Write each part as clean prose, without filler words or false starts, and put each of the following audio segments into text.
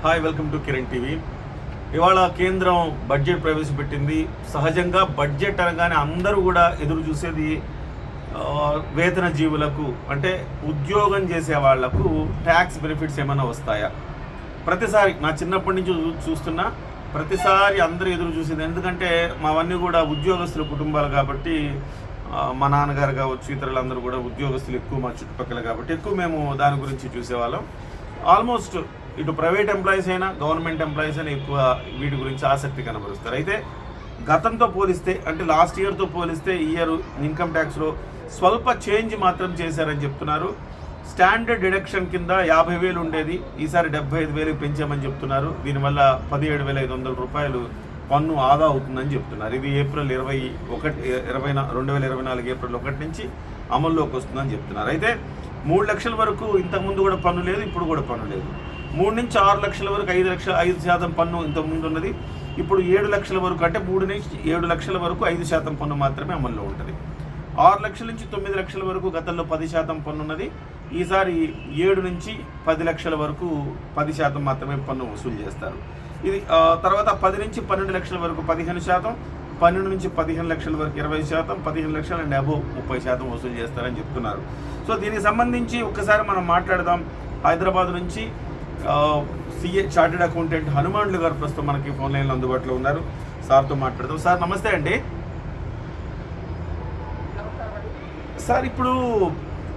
Hi, welcome to Kiran TV. ఇవాళ కేంద్రం budget ప్రవేశపెట్టింది. సహజంగా బడ్జెట్ అనగానే అందరూ కూడా ఎదురు చూసేది వేతన జీవులకు, అంటే ఉద్యోగం చేసే వాళ్లకు ట్యాక్స్ బెనిఫిట్స్ ఏమైనా వస్తాయా. ప్రతిసారి నా చిన్నప్పటి నుంచి చూస్తున్నా, ప్రతిసారి అందరూ ఎదురు చూసేది. ఎందుకంటే మావన్నీ కూడా ఉద్యోగస్తుల కుటుంబాలు కాబట్టి, మా నాన్నగారు కావచ్చు, ఇతరులందరూ కూడా ఉద్యోగస్తులు ఎక్కువ మా చుట్టుపక్కల కాబట్టి ఎక్కువ మేము దాని గురించి చూసేవాళ్ళం. ఆల్మోస్ట్ ఇటు ప్రైవేట్ ఎంప్లాయీస్ అయినా గవర్నమెంట్ ఎంప్లాయీస్ అయినా ఎక్కువ వీటి గురించి ఆసక్తి కనబరుస్తారు. అయితే గతంతో పోలిస్తే, అంటే లాస్ట్ ఇయర్తో పోలిస్తే ఈ ఇయర్ ఇన్కమ్ ట్యాక్స్లో స్వల్ప చేంజ్ మాత్రం చేశారని చెప్తున్నారు. స్టాండర్డ్ డిడక్షన్ కింద 50,000 ఉండేది, ఈసారి 75,000 పెంచామని చెప్తున్నారు. దీనివల్ల 17,500 రూపాయలు పన్ను ఆదా అవుతుందని చెప్తున్నారు. ఇది ఏప్రిల్ 2024 ఏప్రిల్ 1 నుంచి అమల్లోకి వస్తుందని చెప్తున్నారు. అయితే 3 లక్షల వరకు ఇంతకుముందు కూడా పన్ను లేదు, ఇప్పుడు కూడా పన్ను లేదు. 3 నుంచి 6 లక్షల వరకు 5% పన్ను ఇంతకుముందు ఉన్నది. ఇప్పుడు 7 లక్షల వరకు, అంటే 3 నుంచి 7 లక్షల వరకు 5% పన్ను మాత్రమే అమల్లో ఉంటుంది. 6 లక్షల నుంచి 9 లక్షల వరకు గతంలో 10% పన్ను ఉన్నది. ఈసారి 7 నుంచి 10 లక్షల వరకు 10% మాత్రమే పన్ను వసూలు చేస్తారు. ఇది తర్వాత 10 నుంచి 12 లక్షల వరకు 15%, 12 నుంచి 15 లక్షల వరకు 20%, 15 లక్షల అండ్ అబోవ్ 30% వసూలు చేస్తారని చెప్తున్నారు. సో దీనికి సంబంధించి ఒక్కసారి మనం మాట్లాడదాం. హైదరాబాద్ నుంచి సిఏ చార్టెడ్ అకౌంటెంట్ హనుమాన్లు గారు ప్రస్తుతం మనకి ఫోన్ లైన్లో అందుబాటులో ఉన్నారు. సార్తో మాట్లాడదాం. సార్ నమస్తే అండి. సార్ ఇప్పుడు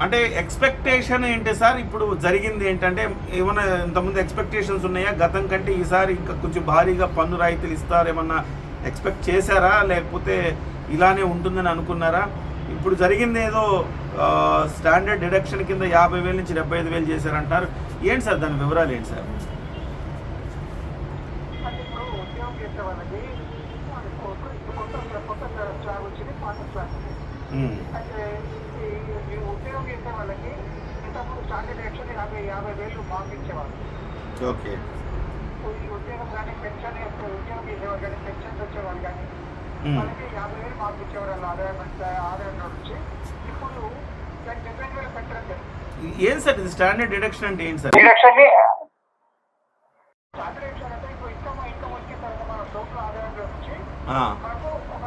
అంటే ఎక్స్పెక్టేషన్ ఏంటి సార్? ఇప్పుడు జరిగింది ఏంటంటే, ఏమన్నా ఇంతకుముందు ఎక్స్పెక్టేషన్స్ ఉన్నాయా? గతం కంటే ఈసారి ఇంకా కొంచెం భారీగా పన్ను రాయితీలు ఇస్తారేమన్నా ఎక్స్పెక్ట్ చేశారా, లేకపోతే ఇలానే ఉంటుందని అనుకున్నారా? ఇప్పుడు జరిగింది ఏదో స్టాండర్డ్ డిడక్షన్ కింద 50,000 నుంచి 75,000 చేశారంటారు. ఏంటి సార్ దాని వివరాలు ఏంటి సార్? ఓకే. ఉద్యోగం కానీ పెన్షన్ ఉద్యోగం చేసేవాళ్ళు కానీ పెన్షన్స్ వచ్చేవాళ్ళు కానీ వాళ్ళకి 50,000 మార్పు ఇచ్చేవాళ్ళు ఆదాయం నుంచి. ఇప్పుడు 70,000 పెట్టడం జరిగింది. ఏం సార్ ఇది స్టాండర్డ్ డిడక్షన్ అంటే ఏంటి సార్? స్టాండర్డ్ డిడక్షన్ అంటే ఇప్పుడు ఇన్కమ్ వచ్చిన తర్వాత మన టోటల్ ఆదాయంలో నుంచి మనకు ఒక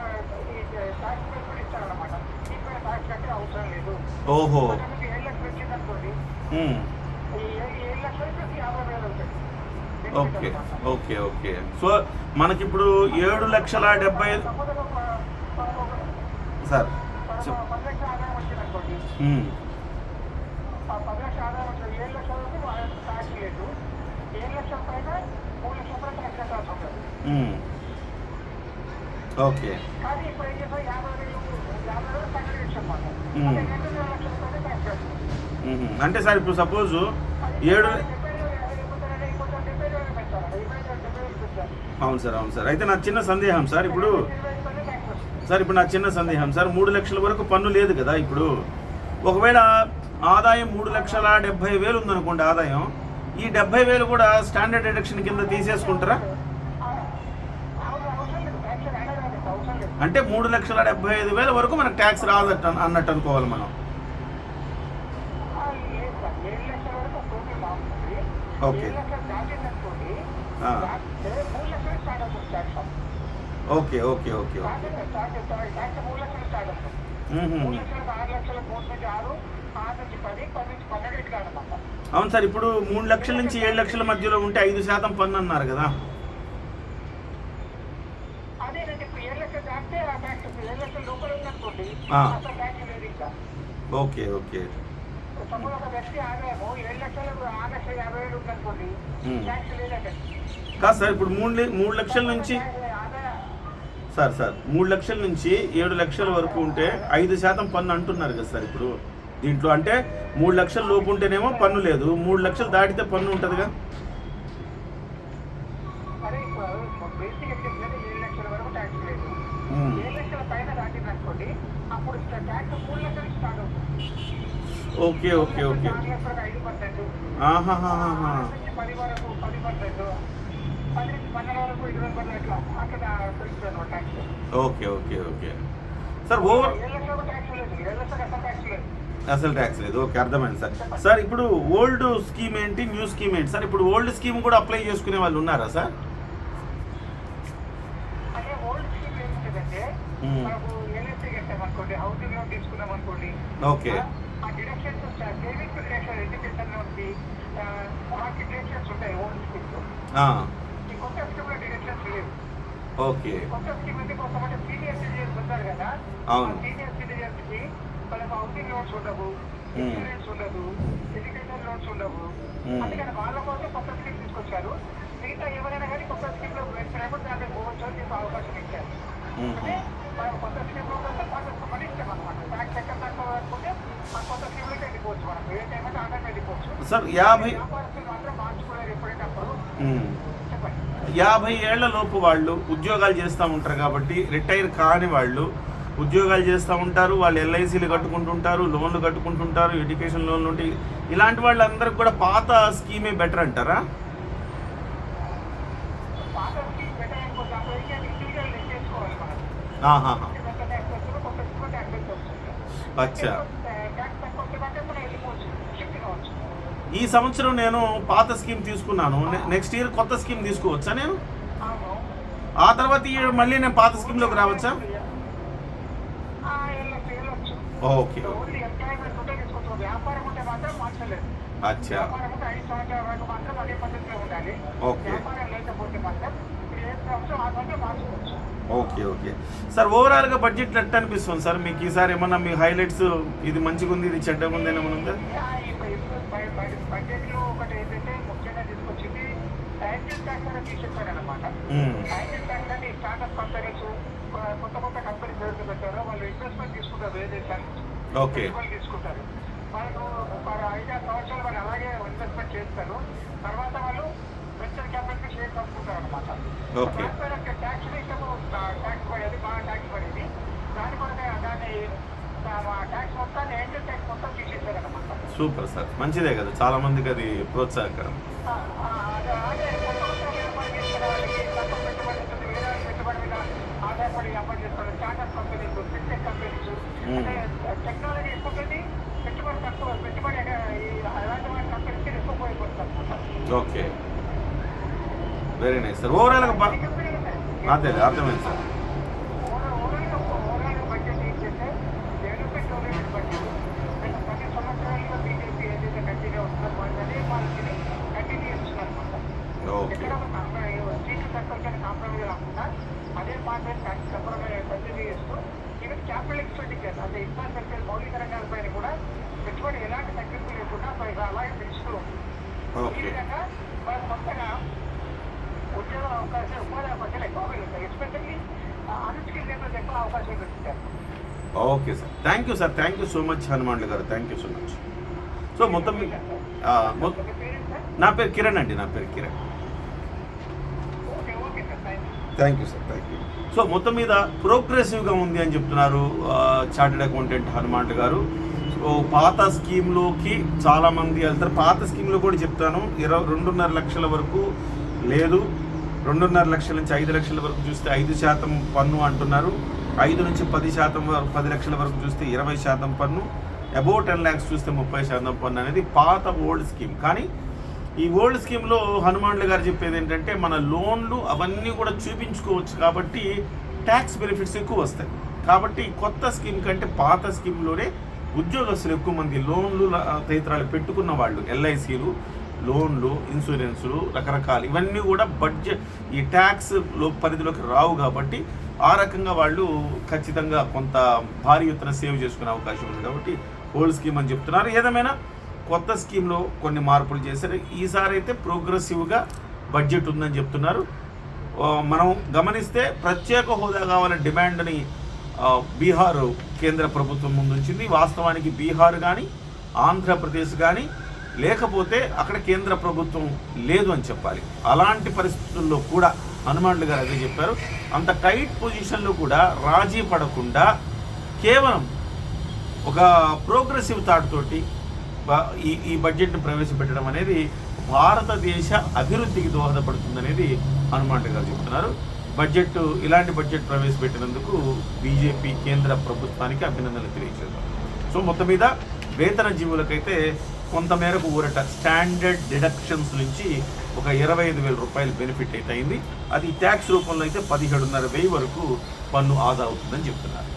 ట్యాక్స్ బెనిఫిట్ ఇస్తారన్నమాట. దీనిపైన ట్యాక్స్ కట్టే అవసరం లేదు. ఓహో. 7 లక్షలు వచ్చింది అనుకోండి, ఈ 7 లక్షలు 50,000 అవుతాయి. Okay okay okay. సో మనకి ఇప్పుడు 7,70,000 సార్ 10 లక్షల ఆదాయం వచ్చింది అనుకోండి, 10 లక్షల ఆదాయం వచ్చింది, 7 లక్షల వరకు ట్యాక్స్ లేదు. 7 లక్షల పైన 3 లక్షల పైన ట్యాక్స్ కట్టాల్సి ఉంటుంది. ఓకే. కానీ ఇప్పుడు ఏం చేస్తాం, 50,000 స్టాండర్డ్ డిడక్షన్ మాట 2 లక్షల పైన ట్యాక్స్ కట్టాలి. అంటే సార్ ఇప్పుడు సపోజ్ 7 అవును సార్. అయితే నా చిన్న సందేహం సార్, ఇప్పుడు నా చిన్న సందేహం సార్, 3 లక్షల వరకు పన్ను లేదు కదా. ఇప్పుడు ఒకవేళ ఆదాయం 3,70,000 ఉందనుకోండి ఆదాయం, ఈ 70,000 కూడా స్టాండర్డ్ డిడక్షన్ కింద తీసేసుకుంటారా? అంటే 3,75,000 వరకు మనకు ట్యాక్స్ రాదట అన్నట్టు అనుకోవాలి మనం. Okay okay okay okay. అవును సార్, ఇప్పుడు 3 లక్షల నుంచి 7 లక్షల మధ్యలో ఉంటే 5% పన్ను అన్నారు కదా. Okay okay. కాదు సార్, ఇప్పుడు 3 లక్షల నుంచి సార్ 3 లక్షల నుంచి 7 లక్షల వరకు ఉంటే 5% పన్ను అంటున్నారు కదా సార్. ఇప్పుడు దీంట్లో అంటే 3 లక్షల లోపు ఉంటేనేమో పన్ను లేదు, 3 లక్షలు దాటితే పన్ను ఉంటుందిగా. Okay okay okay. Okay okay okay sir. Over అసలు ట్యాక్స్ లేదు. ఓకే, అర్థమైంది సార్. సార్ ఇప్పుడు ఓల్డ్ స్కీమ్ ఏంటి, న్యూ స్కీమ్ ఏంటి సార్? ఇప్పుడు ఓల్డ్ స్కీమ్ కూడా అప్లై చేసుకునే వాళ్ళు ఉన్నారా సార్? అదే ఓల్డ్ స్కీమ్ ఏముంటుందంటే మనకు ఎల్ఐసి కట్టాం అనుకోండి, హౌసింగ్ లోన్ తీసుకున్నాం అనుకోండి, ఓకే, ఆ డిడక్షన్స్ సేవింగ్స్ డిడక్షన్, ఎడ్యుకేషన్ లోన్కి వాటి డిడక్షన్స్ ఉంటాయి ఓల్డ్ స్కీమ్ లో. ఈ కొత్త స్కీమ్ లో డిడక్షన్స్ లేవు. ఓకే, కొత్త స్కీమ్ అంటే కొంతమంది సీనియర్ సిటిజన్స్ ఉంటారు కదా, అవును, సీనియర్ సిటిజన్స్ కి వాళ్ళకి హౌసింగ్ లోన్స్ ఉండవు, ఇన్సూరెన్స్ ఉండదు, ఎడ్యుకేషన్ లోన్స్ ఉండవు. అందుకని వాళ్ళ కోసం కొత్త స్కీమ్ తీసుకొచ్చారు. మిగతా ఎవరైనా కానీ కొత్త స్కీమ్ లో వచ్చినప్పుడు దాంట్లో పోవచ్చు అని చెప్పి అవకాశం ఇచ్చారు. అంటే మనం కొత్త స్కీమ్ లో కొంటే మన ఇష్టం అనమాట. ట్యాక్స్ ఎక్కడ తక్కువ అనుకుంటే ఆ కొత్త స్కీమ్ లోకి వెళ్ళిపోవచ్చు. మనం ఏ టైం అంటే ఆన్లైన్ వెళ్ళిపోవచ్చు సార్. వ్యాపారస్తులు మాత్రం మార్చుకోలేరు ఎప్పుడైతే అప్పుడు. చెప్పండి. 50 ఏళ్ల లోపు వాళ్ళు ఉద్యోగాలు చేస్తూ ఉంటారు కాబట్టి, రిటైర్ కాని వాళ్ళు ఉద్యోగాలు చేస్తూ ఉంటారు, వాళ్ళు ఎల్ఐసీలు కట్టుకుంటుంటారు, లోన్లు కట్టుకుంటుంటారు, ఎడ్యుకేషన్ లోన్లు ఉంటాయి. ఇలాంటి వాళ్ళందరికీ కూడా పాత స్కీమే బెటర్ అంటారా? పాత స్కీమ్ బెటర్ అయిపోతుంది. అప్పుడు ఇండివిజువల్ లెక్క చేసుకోవాలి మనం. కొత్త స్కీమ్ ట్యాక్స్ వస్తుంది. అచ్చా, ట్యాక్స్ తక్కువ వస్తుందంటే మనం వెళ్ళిపోవచ్చు, షిఫ్ట్ కావచ్చు. ఈ సంవత్సరం నేను పాత స్కీమ్ తీసుకున్నాను, నెక్స్ట్ ఇయర్ కొత్త స్కీమ్ తీసుకోవచ్చా నేను? అవును. ఆ తర్వాత ఈ year మళ్ళీ నేను పాత స్కీమ్లోకి రావచ్చా? వెళ్ళొచ్చు. ఓకే, ఓన్లీ ఎంప్లాయ్మెంట్ ఉంటే తీసుకోవచ్చు. వ్యాపారం ఉంటే మాత్రం మార్చలేదు. అచ్చా, వ్యాపారం ఉంటే 5 సంవత్సరాల వరకు మాత్రం అదే పద్ధతిలో ఉండాలి. ఓకే, వ్యాపారం లేకపోతే మాత్రం ఏ సంవత్సరం ఆ సంవత్సరం మార్చుకోవచ్చు. Okay, okay sir. ఓవరాల్గా బడ్జెట్ ఎట్లా అనిపిస్తుంది సార్ మీకు ఈసారి? ఏమన్నా మీ హైలైట్స్, ఇది మంచిగా ఉంది, ఇది చెడ్డగా ఉంది అని ఏమన్నా ఉందా? బడ్జెట్ లో ఒకటి ఏంటంటే ముఖ్యంగా తీసుకొచ్చింది ట్యాంజిల్ ట్యాక్స్ అని తీసుకొచ్చారు అనమాట. ట్యాంజిల్ ట్యాక్స్ అని స్టార్ట్అప్ కంపెనీస్, కొత్త కొత్త కంపెనీస్ ఎవరికి పెట్టారో వాళ్ళు ఇన్వెస్ట్మెంట్ తీసుకుంటారు, వేరే దేశాల నుంచి పెట్టుబడులు తీసుకుంటారు. వాళ్ళు 5-6 సంవత్సరాలు వాళ్ళు అలాగే ఇన్వెస్ట్మెంట్ చేస్తారు. తర్వాత వాళ్ళు వెంచర్ క్యాపిటల్ షేర్ కట్టుకుంటారు అనమాట. ట్యాక్స్ ఇష్టము ట్యాక్స్ పడేది, బాగా ట్యాక్స్ పడేది. దాని కొరకే దాన్ని ట్యాక్స్ మొత్తాన్ని ఏంజల్ ట్యాక్స్ మొత్తం తీసేసారు అనమాట. సూపర్ సార్, మంచిదే కదా, చాలా మందికి అది ప్రోత్సాహకరం. అదే కొత్త కొత్త వ్యాపారం చేసుకునే వాళ్ళకి తక్కువ పెట్టుబడి ఉంటుంది, వేరే పెట్టుబడి మీద ఆధారపడి వ్యాపారం చేసుకోవాలి. స్టార్ట్అప్ కంపెనీస్, ఫిన్టెక్ కంపెనీస్, అంటే టెక్నాలజీ ఎక్కువ ఉంటుంది, పెట్టుబడి తక్కువ, పెట్టుబడి అలాంటి వాటి కంపెనీస్కి ఎక్కువ పోయిపోతుంది అనమాట. Okay, very nice sir. ఓవరాల్గా అదే అర్థమైంది సార్. ఓవరాల్ బడ్జెట్ ఏంటంటే డెవలప్మెంట్ ఓరియంటెడ్ బడ్జెట్. 10 సంవత్సరాలుగా బీజేపీ ఏదైతే కంటిన్యూ వస్తుందో అదే పాలసీని కంటిన్యూ చేస్తున్నారు అనమాట. ఎక్కడ సీట్లు తక్కువ కాంప్రమైజ్ కాకుండా అదే పార్టీ కంటిన్యూ చేస్తూ ఈవెన్ క్యాపిటల్ ఎక్స్పెండిచర్ అంటే ఇన్ఫ్రాస్ట్రక్చర్ మౌలిక రంగాలపైన కూడా పెట్టుబడి ఎలాంటి తగ్గింపు లేకుండా అలాగే పెంచుతూ ఉంటుంది. ఈ విధంగా మనం కొత్తగా ఉద్యోగ అవకాశాలు, ఉపాధి అవకాశాలు ఎక్కువ పెరుగుతాయి. ఎస్పెషల్లీ అన్స్కిల్ లేబర్స్ ఎక్కువ అవకాశాలు పెరుగుతాయి. Okay sir, thank you sir, thank you so much హనుమాన్లు గారు, thank you so much. So మొత్తం నా పేరు కిరణ్ అండి, నా పేరు Kiran. Thank you sir, thank you. So మొత్తం మీద ప్రోగ్రెసివ్గా ఉంది అని చెప్తున్నారు చార్టెడ్ అకౌంటెంట్ హనుమాన్లు గారు. సో పాత స్కీమ్లోకి చాలామంది వెళ్తారు. పాత స్కీమ్లో కూడా చెప్తాను 2.5 లక్షల వరకు లేదు, 2.5 లక్షల నుంచి 5 లక్షల వరకు చూస్తే 5% పన్ను అంటున్నారు. 5 నుంచి 10%, 10 లక్షల వరకు చూస్తే 20% పన్ను, అబౌట్ 10 lakhs చూస్తే 30% పన్ను అనేది పాత ఓల్డ్ స్కీమ్. కానీ ఈ ఓల్డ్ స్కీమ్లో హనుమాన్లు గారు చెప్పేది ఏంటంటే మన లోన్లు అవన్నీ కూడా చూపించుకోవచ్చు కాబట్టి ట్యాక్స్ బెనిఫిట్స్ ఎక్కువ వస్తాయి. కాబట్టి కొత్త స్కీమ్ కంటే పాత స్కీమ్లోనే ఉద్యోగస్తులు ఎక్కువ మంది లోన్లు తదితరాలు పెట్టుకున్న వాళ్ళు, ఎల్ఐసీలు, లోన్లు, ఇన్సూరెన్సులు, రకరకాలు ఇవన్నీ కూడా బడ్జెట్ ఈ ట్యాక్స్ పరిధిలోకి రావు కాబట్టి ఆ రకంగా వాళ్ళు ఖచ్చితంగా కొంత భారీ ఎత్తున సేవ్ చేసుకునే అవకాశం ఉంది కాబట్టి ఓల్డ్ స్కీమ్ అని చెప్తున్నారు. ఏదేమైనా కొత్త స్కీమ్లో కొన్ని మార్పులు చేశారు. ఈసారి అయితే ప్రోగ్రెసివ్గా బడ్జెట్ ఉందని చెప్తున్నారు. మనం గమనిస్తే ప్రత్యేక హోదా కావాలనే డిమాండ్ని బీహార్ కేంద్ర ప్రభుత్వం ముందుంచింది. వాస్తవానికి బీహార్ కానీ ఆంధ్రప్రదేశ్ కానీ లేకపోతే అక్కడ కేంద్ర ప్రభుత్వం లేదు అని చెప్పాలి. అలాంటి పరిస్థితుల్లో కూడా హనుమాన్లు గారు అదే చెప్పారు. అంత టైట్ పొజిషన్లో కూడా రాజీ పడకుండా కేవలం ఒక ప్రోగ్రెసివ్ థాట్ తోటి ఈ బడ్జెట్ను ప్రవేశపెట్టడం అనేది భారతదేశ అభివృద్ధికి దోహదపడుతుందనేది హనుమాన్లు గారు చెప్తున్నారు. ఇలాంటి బడ్జెట్ ప్రవేశపెట్టినందుకు బీజేపీ కేంద్ర ప్రభుత్వానికి అభినందనలు తెలియజేశారు. సో మొత్తం మీద వేతన జీవులకైతే కొంతమేరకు ఊరట. స్టాండర్డ్ డిడక్షన్స్ నుంచి ఒక 25,000 రూపాయలు బెనిఫిట్ అయితే అయింది. అది ట్యాక్స్ రూపంలో అయితే 17,500 వరకు పన్ను ఆదా అవుతుందని చెప్తున్నారు.